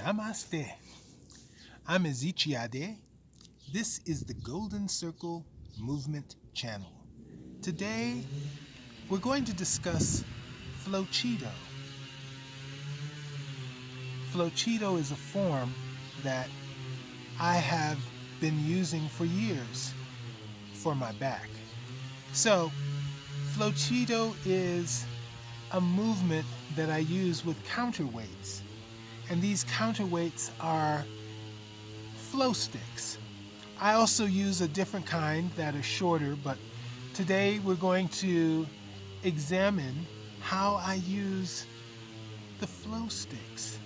Namaste. I'm FloChiDo. This is the Golden Circle Movement channel. Today, we're going to discuss FloChiDo. FloChiDo is a form that I have been using for years for my back. So, FloChiDo is a movement that I use with counterweights. And these counterweights are FloSticks. I also use a different kind that are shorter, but today we're going to examine how I use the FloSticks.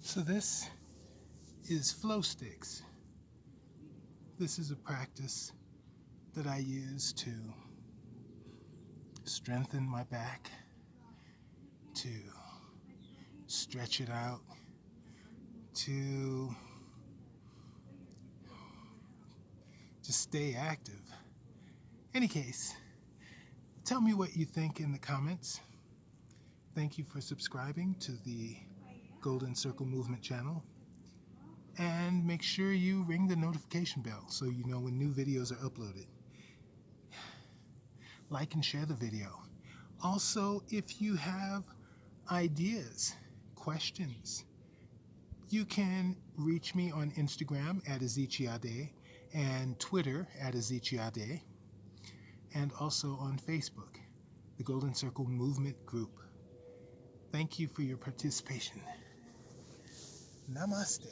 So this is FloSticks. This is a practice that I use to strengthen my back, to stretch it out, to just stay active. Any case, tell me what you think in the comments. Thank you for subscribing to the Golden Circle Movement channel. And make sure you ring the notification bell so you know when new videos are uploaded. Like and share the video. Also, if you have ideas, questions, you can reach me on Instagram at FloChiDo and Twitter at FloChiDo, and also on Facebook, the Golden Circle Movement Group. Thank you for your participation. Namaste.